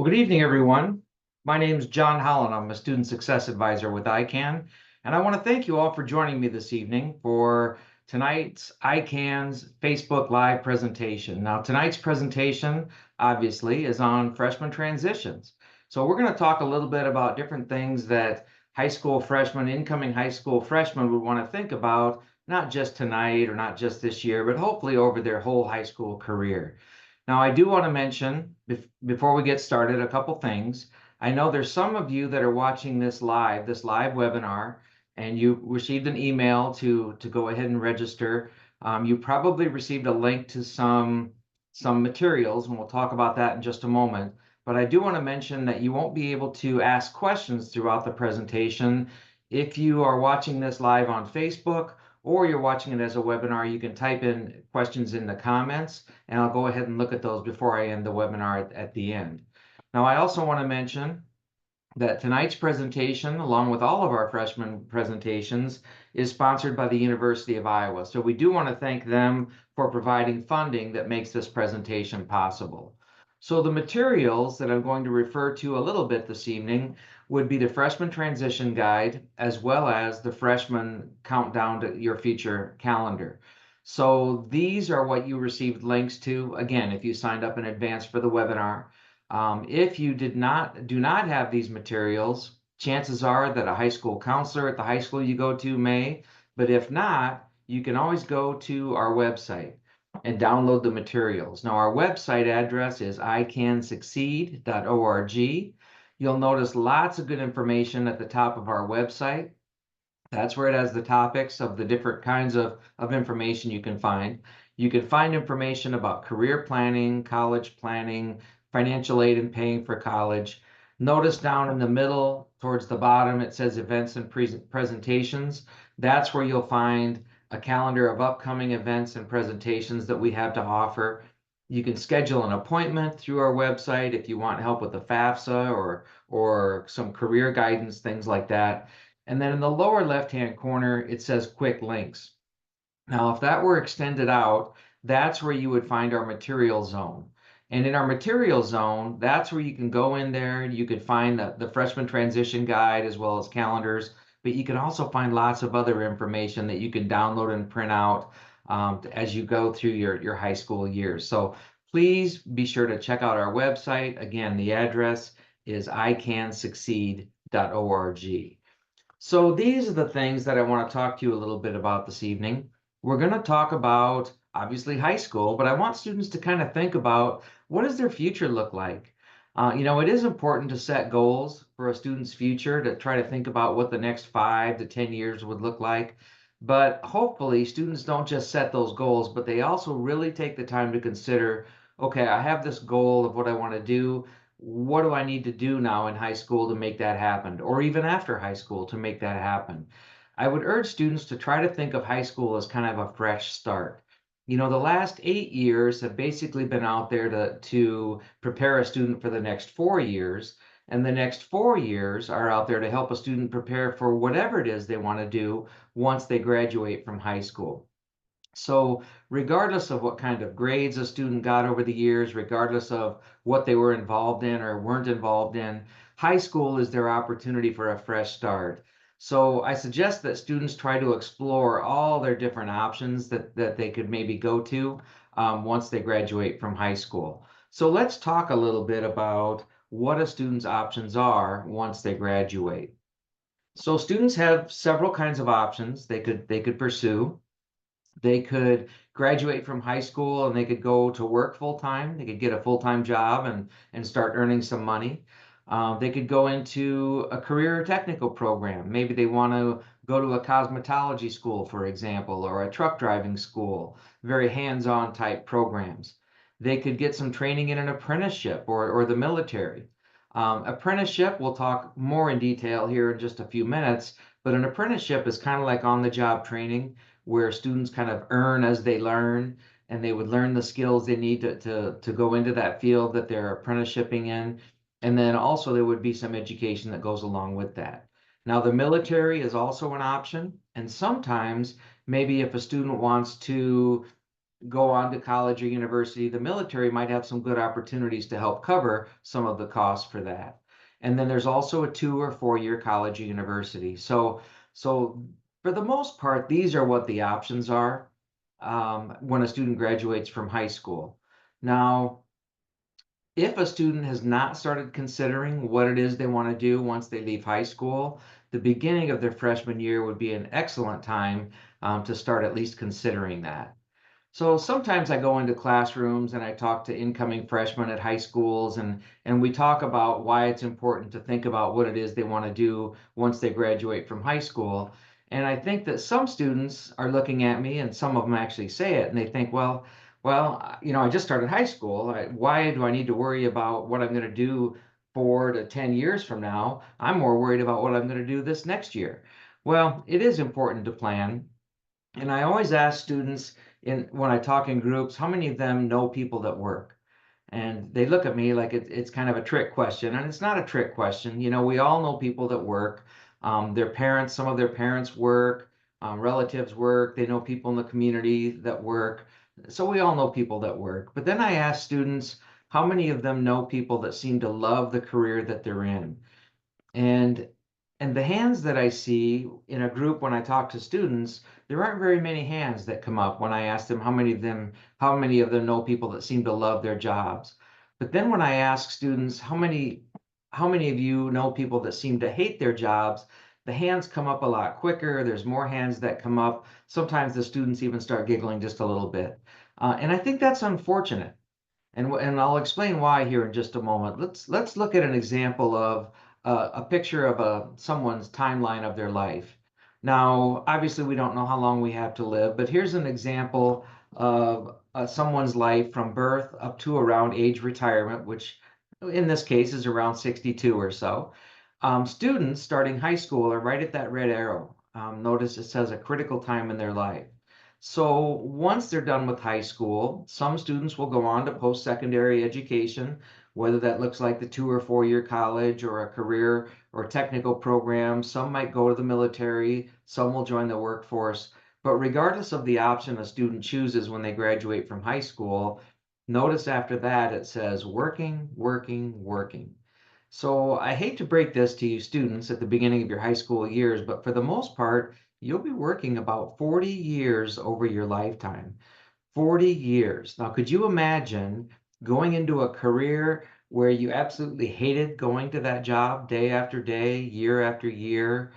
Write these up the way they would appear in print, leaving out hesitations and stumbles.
Well, good evening, everyone. My name is John Holland. I'm a student success advisor with ICANN, and I want to thank you all for joining me this evening for tonight's ICANN's Facebook Live presentation. Now, tonight's presentation, obviously, is on freshman transitions. So we're going to talk a little bit about different things that high school freshmen, incoming high school freshmen would want to think about, not just tonight or not just this year, but hopefully over their whole high school career. Now, I do want to mention, before we get started, a couple things. I know there's some of you that are watching this live webinar, and you received an email to go ahead and register. You probably received a link to some materials, and we'll talk about that in just a moment. But I do want to mention that you won't be able to ask questions throughout the presentation. If you are watching this live on Facebook, or you're watching it as a webinar, you can type in questions in the comments, and I'll go ahead and look at those before I end the webinar at the end. Now, I also want to mention that tonight's presentation, along with all of our freshman presentations, is sponsored by the University of Iowa. So we do want to thank them for providing funding that makes this presentation possible. So the materials that I'm going to refer to a little bit this evening would be the freshman transition guide, as well as the freshman countdown to your future calendar. So these are what you received links to, again, if you signed up in advance for the webinar. If you do not have these materials, chances are that a high school counselor at the high school you go to may, but if not, you can always go to our website and download the materials. Now, our website address is icansucceed.org. You'll notice lots of good information at the top of our website. That's where it has the topics of the different kinds of information you can find. You can find information about career planning, college planning, financial aid and paying for college. Notice down in the middle, towards the bottom, it says events and presentations. That's where you'll find a calendar of upcoming events and presentations that we have to offer. You can schedule an appointment through our website if you want help with the FAFSA or some career guidance, things like that. And then in the lower left-hand corner, it says quick links. Now, if that were extended out, that's where you would find our material zone. And in our material zone, that's where you can go in there. You could find the freshman transition guide as well as calendars, but you can also find lots of other information that you can download and print out as you go through your high school years. So please be sure to check out our website. Again, the address is icansucceed.org. So these are the things that I want to talk to you a little bit about this evening. We're going to talk about, obviously, high school, but I want students to kind of think about what does their future look like? It is important to set goals for a student's future, to try to think about what the next 5 to 10 years would look like. But hopefully students don't just set those goals, but they also really take the time to consider, okay, I have this goal of what I want to do. What do I need to do now in high school to make that happen? Or even after high school to make that happen? I would urge students to try to think of high school as kind of a fresh start. The last 8 years have basically been out there to prepare a student for the next 4 years, and the next 4 years are out there to help a student prepare for whatever it is they want to do once they graduate from high school. So regardless of what kind of grades a student got over the years, regardless of what they were involved in or weren't involved in, high school is their opportunity for a fresh start. So I suggest that students try to explore all their different options that they could maybe go to once they graduate from high school. So let's talk a little bit about what a student's options are once they graduate. So students have several kinds of options they could pursue. They could graduate from high school and they could go to work full-time. They could get a full-time job and start earning some money. They could go into a career technical program. Maybe they want to go to a cosmetology school, for example, or a truck driving school, very hands-on type programs. They could get some training in an apprenticeship or the military. Apprenticeship, we'll talk more in detail here in just a few minutes, but an apprenticeship is kind of like on-the-job training, where students kind of earn as they learn, and they would learn the skills they need to go into that field that they're apprenticeshipping in. And then also there would be some education that goes along with that. Now, the military is also an option. And sometimes maybe if a student wants to go on to college or university, the military might have some good opportunities to help cover some of the costs for that. And then there's also a 2 or 4 year college or university. So for the most part, these are what the options are when a student graduates from high school. Now, if a student has not started considering what it is they want to do once they leave high school, the beginning of their freshman year would be an excellent time to start at least considering that. So sometimes I go into classrooms and I talk to incoming freshmen at high schools, and we talk about why it's important to think about what it is they want to do once they graduate from high school. And I think that some students are looking at me, and some of them actually say it, and they think, I just started high school. Why do I need to worry about what I'm going to do 4 to 10 years from now? I'm more worried about what I'm going to do this next year. Well, it is important to plan, and I always ask students when I talk in groups, how many of them know people that work? And they look at me like it's kind of a trick question, and it's not a trick question. We all know people that work. Their parents, some of their parents work, relatives work. They know people in the community that work. So we all know people that work. But then I ask students, how many of them know people that seem to love the career that they're in? And and the hands that I see in a group when I talk to students, there aren't very many hands that come up when I ask them how many of them know people that seem to love their jobs. But then when I ask students how many of you know people that seem to hate their jobs, the hands come up a lot quicker. There's more hands that come up. Sometimes the students even start giggling just a little bit. And I think that's unfortunate. And I'll explain why here in just a moment. Let's look at an example of a picture of someone's timeline of their life. Now, obviously, we don't know how long we have to live, but here's an example of someone's life from birth up to around age retirement, which in this case is around 62 or so. Students starting high school are right at that red arrow. Notice it says a critical time in their life. So once they're done with high school, some students will go on to post-secondary education, whether that looks like the 2 or 4 year college or a career or technical program. Some might go to the military, some will join the workforce. But regardless of the option a student chooses when they graduate from high school, notice after that it says working, working, working. So I hate to break this to you students at the beginning of your high school years, but for the most part, you'll be working about 40 years over your lifetime. 40 years. Now, could you imagine going into a career where you absolutely hated going to that job day after day, year after year,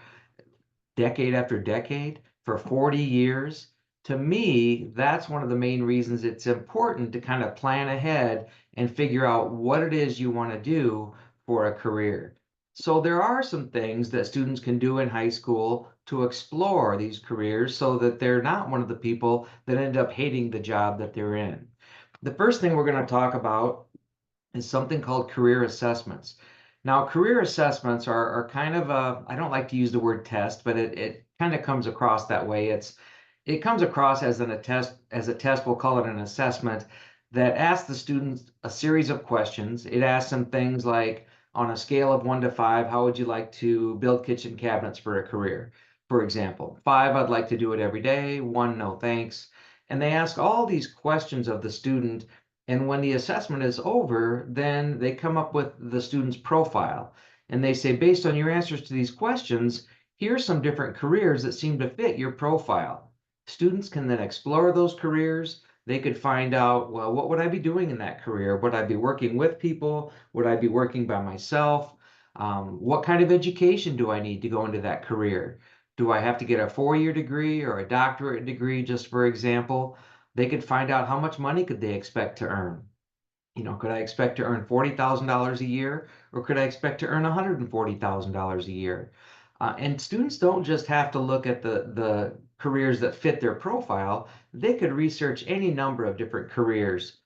decade after decade for 40 years? To me, that's one of the main reasons it's important to kind of plan ahead and figure out what it is you want to do for a career. So there are some things that students can do in high school to explore these careers so that they're not one of the people that end up hating the job that they're in. The first thing we're going to talk about is something called career assessments. Now, career assessments are kind of I don't like to use the word test, but it kind of comes across that way. It comes across as a test, we'll call it an assessment that asks the students a series of questions. It asks them things like, on a scale of 1 to 5, how would you like to build kitchen cabinets for a career? For example, 5, I'd like to do it every day. 1, no thanks. And they ask all these questions of the student, and when the assessment is over, then they come up with the student's profile. And they say, based on your answers to these questions, here's some different careers that seem to fit your profile. Students can then explore those careers. They could find out, well, what would I be doing in that career? Would I be working with people? Would I be working by myself? What kind of education do I need to go into that career? Do I have to get a 4 year degree or a doctorate degree, just for example? They could find out how much money could they expect to earn. Could I expect to earn $40,000 a year, or could I expect to earn $140,000 a year? And students don't just have to look at the careers that fit their profile. They could research any number of different careers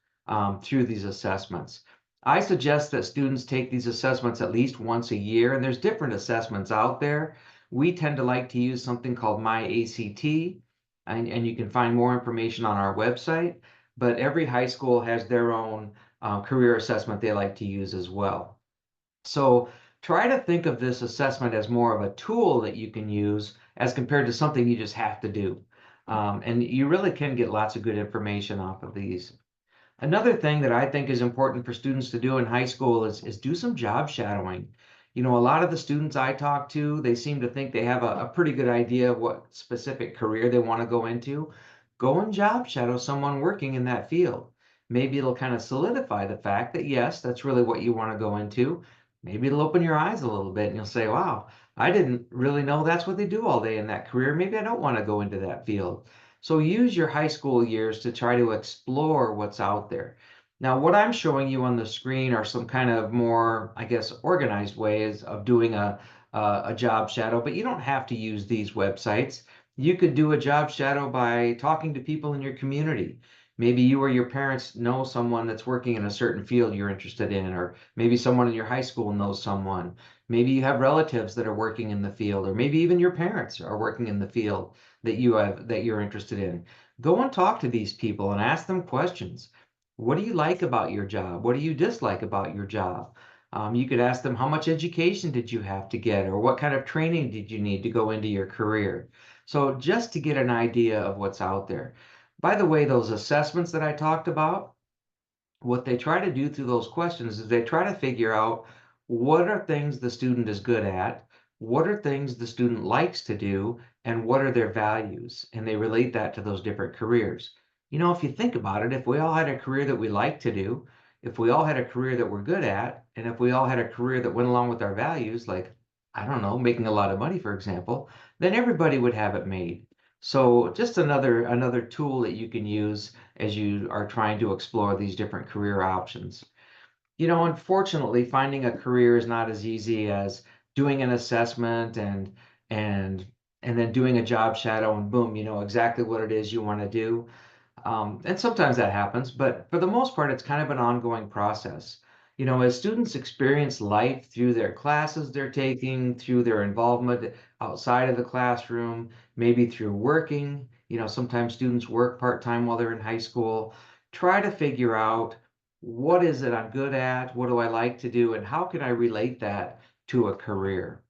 through these assessments. I suggest that students take these assessments at least once a year, and there's different assessments out there. We tend to like to use something called My ACT, and you can find more information on our website, but every high school has their own career assessment they like to use as well. So try to think of this assessment as more of a tool that you can use as compared to something you just have to do. And you really can get lots of good information off of these. Another thing that I think is important for students to do in high school is do some job shadowing. A lot of the students I talk to, they seem to think they have a pretty good idea of what specific career they want to go into. Go and job shadow someone working in that field. Maybe it'll kind of solidify the fact that yes, that's really what you want to go into. Maybe it'll open your eyes a little bit and you'll say, wow, I didn't really know that's what they do all day in that career. Maybe I don't want to go into that field. So use your high school years to try to explore what's out there. Now, what I'm showing you on the screen are some kind of more, I guess, organized ways of doing a job shadow, but you don't have to use these websites. You could do a job shadow by talking to people in your community. Maybe you or your parents know someone that's working in a certain field you're interested in, or maybe someone in your high school knows someone. Maybe you have relatives that are working in the field, or maybe even your parents are working in the field that you're interested in. Go and talk to these people and ask them questions. What do you like about your job? What do you dislike about your job? You could ask them, how much education did you have to get, or what kind of training did you need to go into your career? So just to get an idea of what's out there. By the way, those assessments that I talked about, what they try to do through those questions is they try to figure out what are things the student is good at, what are things the student likes to do, and what are their values. And they relate that to those different careers. If you think about it, if we all had a career that we like to do, if we all had a career that we're good at, and if we all had a career that went along with our values, like, I don't know, making a lot of money, for example, then everybody would have it made. So just another tool that you can use as you are trying to explore these different career options. Unfortunately, finding a career is not as easy as doing an assessment and and then doing a job shadow and boom, you know exactly what it is you want to do. And sometimes that happens, but for the most part, it's kind of an ongoing process. As students experience life through their classes they're taking, through their involvement outside of the classroom, maybe through working, sometimes students work part-time while they're in high school. Try to figure out what is it I'm good at, what do I like to do, and how can I relate that to a career?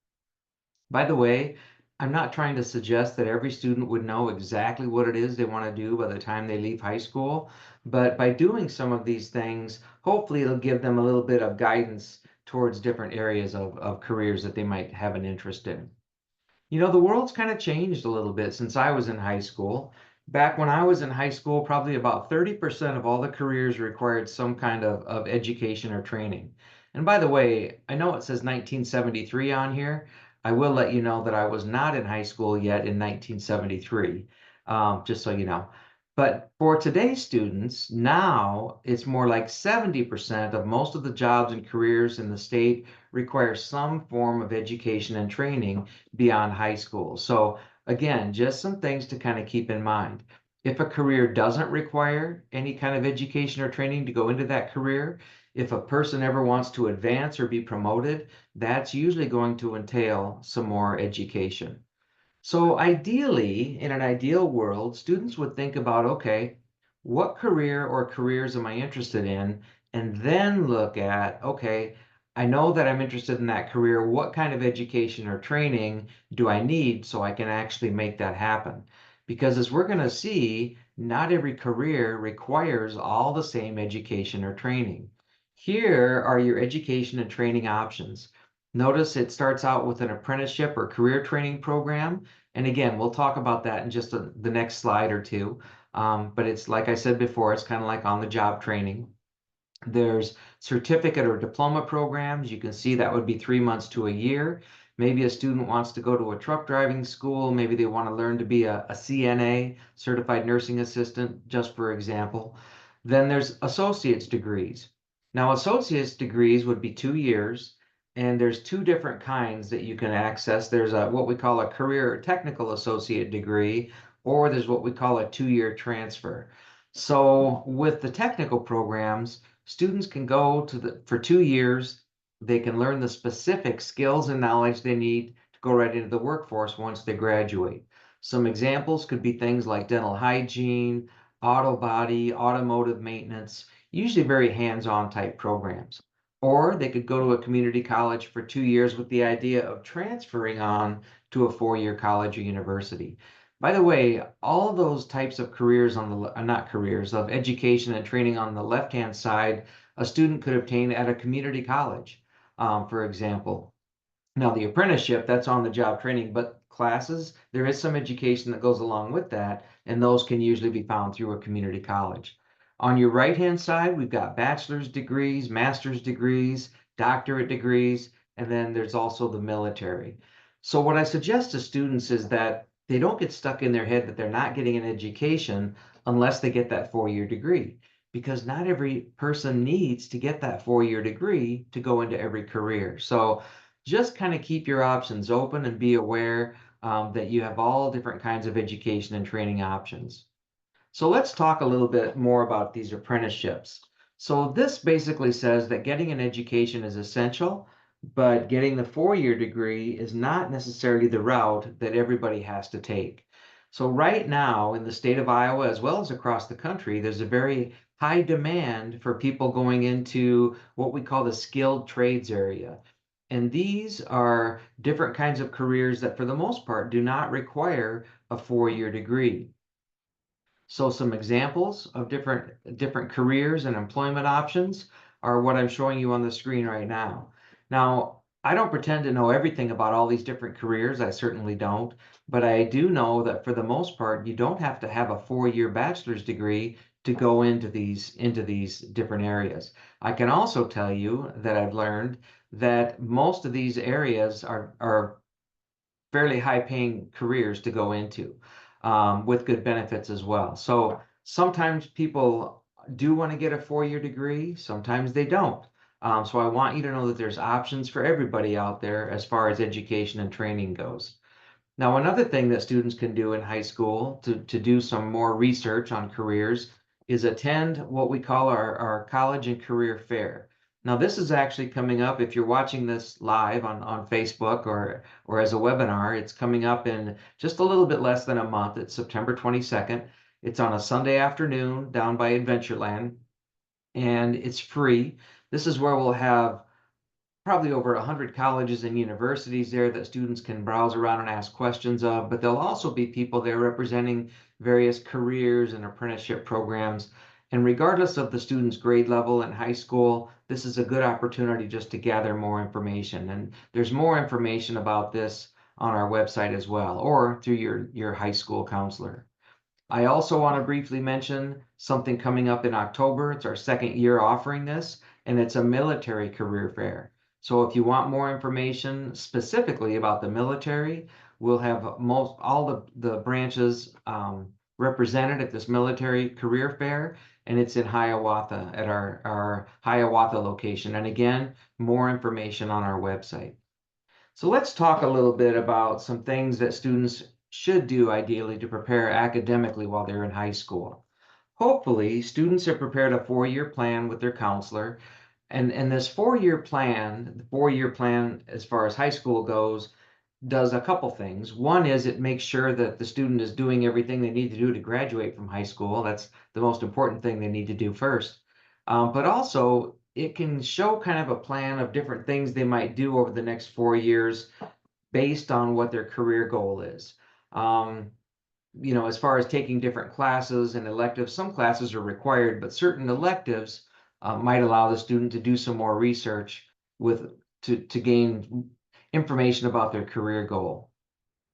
By the way, I'm not trying to suggest that every student would know exactly what it is they want to do by the time they leave high school, but by doing some of these things, hopefully it'll give them a little bit of guidance towards different areas of careers that they might have an interest in. The world's kind of changed a little bit since I was in high school. Back when I was in high school, probably about 30% of all the careers required some kind of education or training. And by the way, I know it says 1973 on here. I will let you know that I was not in high school yet in 1973, just so you know. But for today's students, now it's more like 70% of most of the jobs and careers in the state require some form of education and training beyond high school. So again, just some things to kind of keep in mind. If a career doesn't require any kind of education or training to go into that career, if a person ever wants to advance or be promoted, that's usually going to entail some more education. So ideally, in an ideal world, students would think about, okay, what career or careers am I interested in? And then look at, okay, I know that I'm interested in that career. What kind of education or training do I need so I can actually make that happen? Because as we're going to see, not every career requires all the same education or training. Here are your education and training options. Notice it starts out with an apprenticeship or career training program. And again, we'll talk about that in just the next slide or two. But it's like I said before, it's kind of like on the job training. There's certificate or diploma programs. You can see that would be 3 months to a year. Maybe a student wants to go to a truck driving school. Maybe they want to learn to be a CNA, certified nursing assistant, just for example. Then there's associate's degrees. Now, associate's degrees would be 2 years, and there's two different kinds that you can access. There's what we call a career or technical associate degree, or there's what we call a 2-year transfer. So with the technical programs, students can go for 2 years. They can learn the specific skills and knowledge they need to go right into the workforce once they graduate. Some examples could be things like dental hygiene, auto body, automotive maintenance, usually very hands-on type programs. Or they could go to a community college for 2 years with the idea of transferring on to a 4-year college or university. By the way, all those types of careers on not careers, of education and training on the left-hand side, a student could obtain at a community college, for example. Now, the apprenticeship, that's on the job training, but classes, there is some education that goes along with that, and those can usually be found through a community college. On your right-hand side, we've got bachelor's degrees, master's degrees, doctorate degrees, and then there's also the military. So what I suggest to students is that they don't get stuck in their head that they're not getting an education unless they get that 4-year degree, because not every person needs to get that 4-year degree to go into every career. So just kind of keep your options open and be aware that you have all different kinds of education and training options. So let's talk a little bit more about these apprenticeships. So this basically says that getting an education is essential, but getting the 4-year degree is not necessarily the route that everybody has to take. So right now in the state of Iowa, as well as across the country, there's a very high demand for people going into what we call the skilled trades area. And these are different kinds of careers that, for the most part, do not require a 4-year degree. So some examples of different careers and employment options are what I'm showing you on the screen right now. Now, I don't pretend to know everything about all these different careers. I certainly don't, but I do know that for the most part, you don't have to have a 4-year bachelor's degree to go into these different areas. I can also tell you that I've learned that most of these areas are fairly high paying careers to go into with good benefits as well. So sometimes people do want to get a 4-year degree, sometimes they don't. So I want you to know that there's options for everybody out there as far as education and training goes. Now, another thing that students can do in high school to do some more research on careers is attend what we call our college and career fair. Now, this is actually coming up if you're watching this live on Facebook or as a webinar. It's coming up in just a little bit less than a month. It's September 22nd. It's on a Sunday afternoon down by Adventureland, and it's free. This is where we'll have probably over 100 colleges and universities there that students can browse around and ask questions of, but there'll also be people there representing various careers and apprenticeship programs. And regardless of the student's grade level in high school, this is a good opportunity just to gather more information. And there's more information about this on our website as well, or through your high school counselor. I also want to briefly mention something coming up in October. It's our second year offering this, and it's a military career fair. So if you want more information specifically about the military, we'll have most all the branches represented at this military career fair, and it's in Hiawatha at our Hiawatha location. And again, more information on our website. So let's talk a little bit about some things that students should do ideally to prepare academically while they're in high school. Hopefully, students have prepared a 4-year plan with their counselor. And this 4-year plan, the 4-year plan as far as high school goes, does a couple things. One is it makes sure that the student is doing everything they need to do to graduate from high school. That's the most important thing they need to do first. But also, it can show kind of a plan of different things they might do over the next 4 years based on what their career goal is. Um, as far as taking different classes and electives, some classes are required, but certain electives might allow the student to do some more research to gain information about their career goal.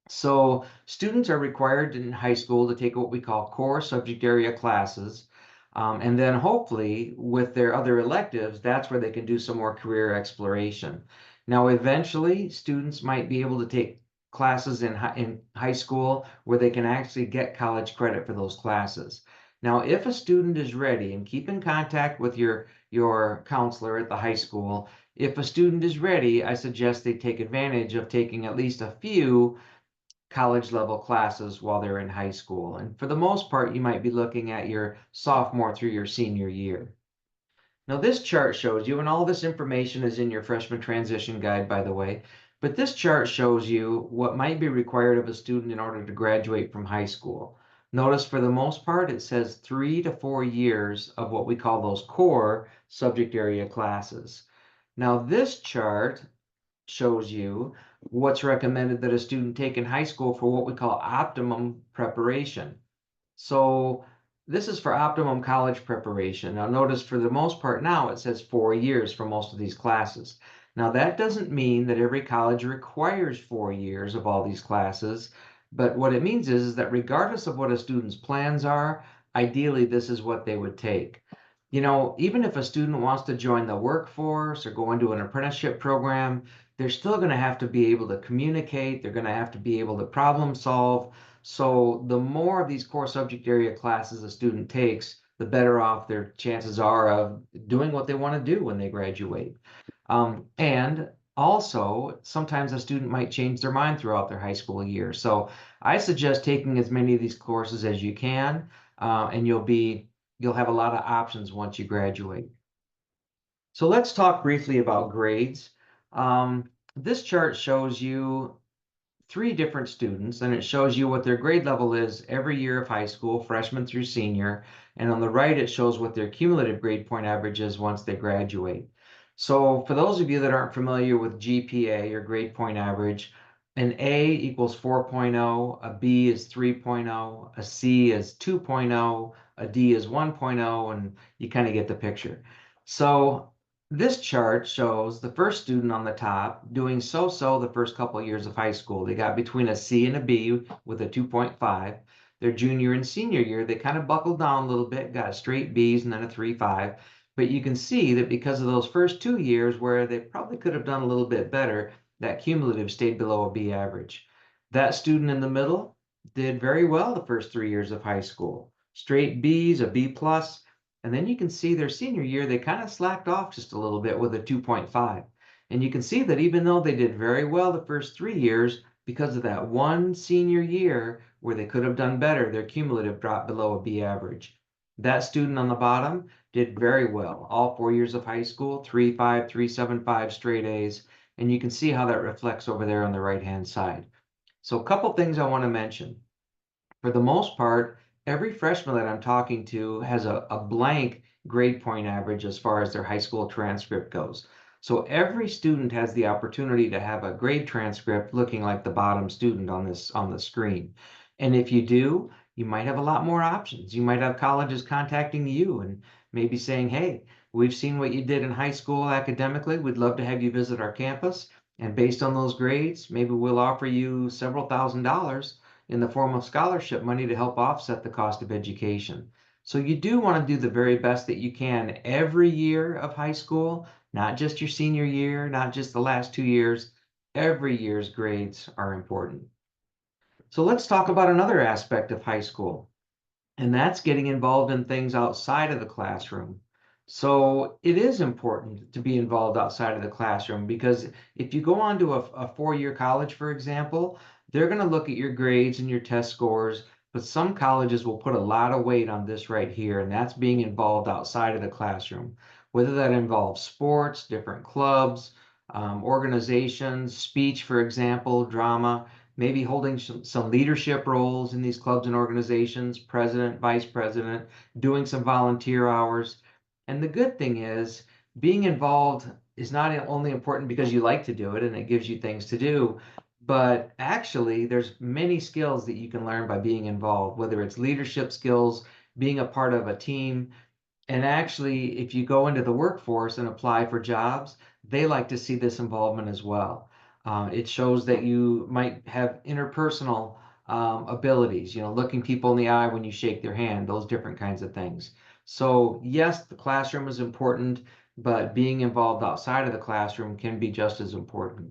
So students are required in high school to take what we call core subject area classes. And then hopefully with their other electives, that's where they can do some more career exploration. Now, eventually, students might be able to take classes in high school where they can actually get college credit for those classes. Now, if a student is ready, and keep in contact with your counselor at the high school, if a student is ready, I suggest they take advantage of taking at least a few college level classes while they're in high school. And for the most part, you might be looking at your sophomore through your senior year. Now, this chart shows you, and all this information is in your freshman transition guide, by the way, but this chart shows you what might be required of a student in order to graduate from high school. Notice for the most part, it says 3 to 4 years of what we call those core subject area classes. Now, this chart shows you what's recommended that a student take in high school for what we call optimum preparation. So this is for optimum college preparation. Now notice for the most part now it says 4 years for most of these classes. Now that doesn't mean that every college requires 4 years of all these classes, but what it means is that regardless of what a student's plans are, ideally this is what they would take. Even if a student wants to join the workforce or go into an apprenticeship program, they're still going to have to be able to communicate. They're going to have to be able to problem solve. So the more of these core subject area classes a student takes, the better off their chances are of doing what they want to do when they graduate. And also, sometimes a student might change their mind throughout their high school year. So I suggest taking as many of these courses as you can, and you'll have a lot of options once you graduate. So let's talk briefly about grades. This chart shows you three different students, and it shows you what their grade level is every year of high school, freshman through senior. And on the right, it shows what their cumulative grade point average is once they graduate. So for those of you that aren't familiar with GPA or grade point average, an A equals 4.0, a B is 3.0, a C is 2.0, a D is 1.0, and you kind of get the picture. So this chart shows the first student on the top doing so-so the first couple of years of high school. They got between a C and a B with a 2.5. Their junior and senior year, they kind of buckled down a little bit, got straight Bs and then a 3.5. But you can see that because of those first 2 years where they probably could have done a little bit better, that cumulative stayed below a B average. That student in the middle did very well the first 3 years of high school. Straight Bs, a B plus, and then you can see their senior year, they kind of slacked off just a little bit with a 2.5. And you can see that even though they did very well the first 3 years, because of that one senior year where they could have done better, their cumulative dropped below a B average. That student on the bottom did very well. All 4 years of high school, 3.5, 3.75 straight A's. And you can see how that reflects over there on the right-hand side. So a couple things I want to mention. For the most part, every freshman that I'm talking to has a blank grade point average as far as their high school transcript goes. So every student has the opportunity to have a grade transcript looking like the bottom student on the screen. And if you do, you might have a lot more options. You might have colleges contacting you and maybe saying, hey, we've seen what you did in high school academically. We'd love to have you visit our campus. And based on those grades, maybe we'll offer you several $1,000s in the form of scholarship money to help offset the cost of education. So you do want to do the very best that you can every year of high school, not just your senior year, not just the last 2 years. Every year's grades are important. So let's talk about another aspect of high school, and that's getting involved in things outside of the classroom. So it is important to be involved outside of the classroom because if you go on to a 4-year college, for example, they're going to look at your grades and your test scores, but some colleges will put a lot of weight on this right here, and that's being involved outside of the classroom, whether that involves sports, different clubs, organizations, speech, for example, drama, maybe holding some leadership roles in these clubs and organizations, president, vice president, doing some volunteer hours. And the good thing is, being involved is not only important because you like to do it and it gives you things to do, but actually there's many skills that you can learn by being involved, whether it's leadership skills, being a part of a team, and actually, if you go into the workforce and apply for jobs, they like to see this involvement as well. It shows that you might have interpersonal abilities, looking people in the eye when you shake their hand, those different kinds of things. So, yes, the classroom is important, but being involved outside of the classroom can be just as important.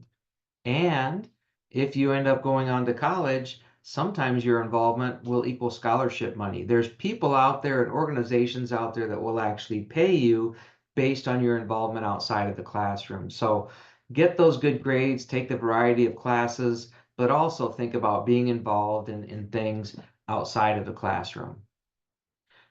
And if you end up going on to college, sometimes your involvement will equal scholarship money. There's people out there and organizations out there that will actually pay you based on your involvement outside of the classroom. So get those good grades, take the variety of classes, but also think about being involved in things outside of the classroom.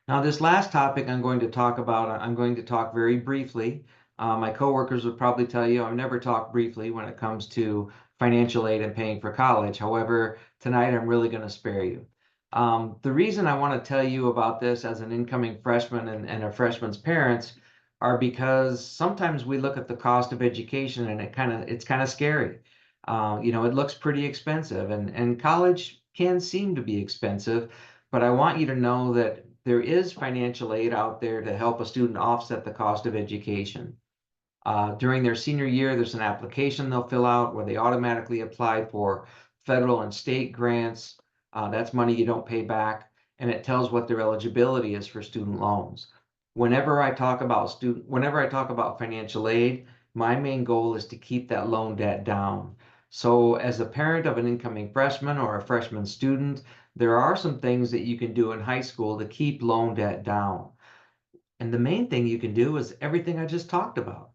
Now, this last topic I'm going to talk about, I'm going to talk very briefly. My coworkers would probably tell you I've never talked briefly when it comes to financial aid and paying for college. However, tonight I'm really going to spare you. The reason I want to tell you about this as an incoming freshman and a freshman's parents are because sometimes we look at the cost of education and it's kind of scary. It looks pretty expensive, and college can seem to be expensive, but I want you to know that there is financial aid out there to help a student offset the cost of education. During their senior year, there's an application they'll fill out where they automatically apply for federal and state grants. That's money you don't pay back, and it tells what their eligibility is for student loans. Whenever I talk about financial aid, my main goal is to keep that loan debt down. So as a parent of an incoming freshman or a freshman student, there are some things that you can do in high school to keep loan debt down. And the main thing you can do is everything I just talked about.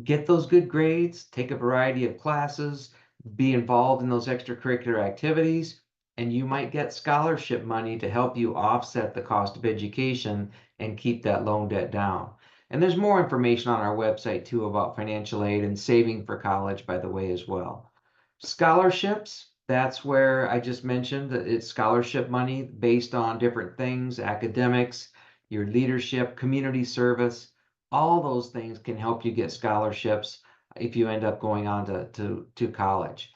Get those good grades, take a variety of classes, be involved in those extracurricular activities, and you might get scholarship money to help you offset the cost of education and keep that loan debt down. And there's more information on our website too about financial aid and saving for college, by the way, as well. Scholarships, that's where I just mentioned that it's scholarship money based on different things, academics, your leadership, community service, all those things can help you get scholarships if you end up going on to college.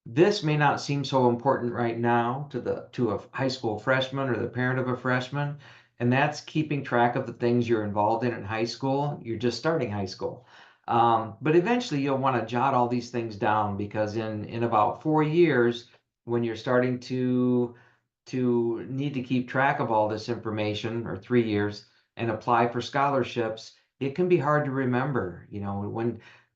This may not seem so important right now to a high school freshman or the parent of a freshman, and that's keeping track of the things you're involved in high school. You're just starting high school. But eventually you'll want to jot all these things down because in about 4 years, when you're starting to need to keep track of all this information, or 3 years, and apply for scholarships, it can be hard to remember.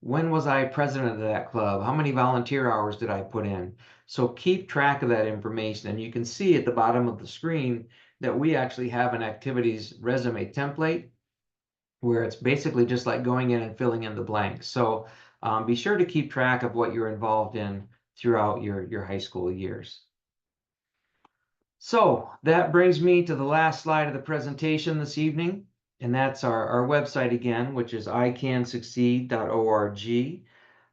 When was I president of that club? How many volunteer hours did I put in? So keep track of that information. And you can see at the bottom of the screen that we actually have an activities resume template where it's basically just like going in and filling in the blanks. So be sure to keep track of what you're involved in throughout your high school years. So that brings me to the last slide of the presentation this evening, and that's our website again, which is icansucceed.org.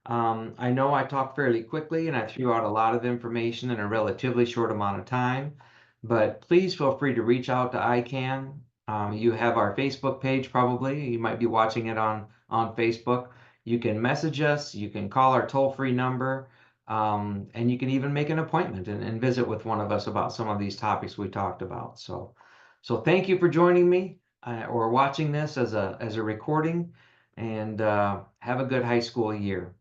I know I talked fairly quickly and I threw out a lot of information in a relatively short amount of time, but please feel free to reach out to ICANN. You have our Facebook page probably. You might be watching it on Facebook. You can message us. You can call our toll-free number. And you can even make an appointment and visit with one of us about some of these topics we talked about. So thank you for joining me or watching this as a recording, and have a good high school year.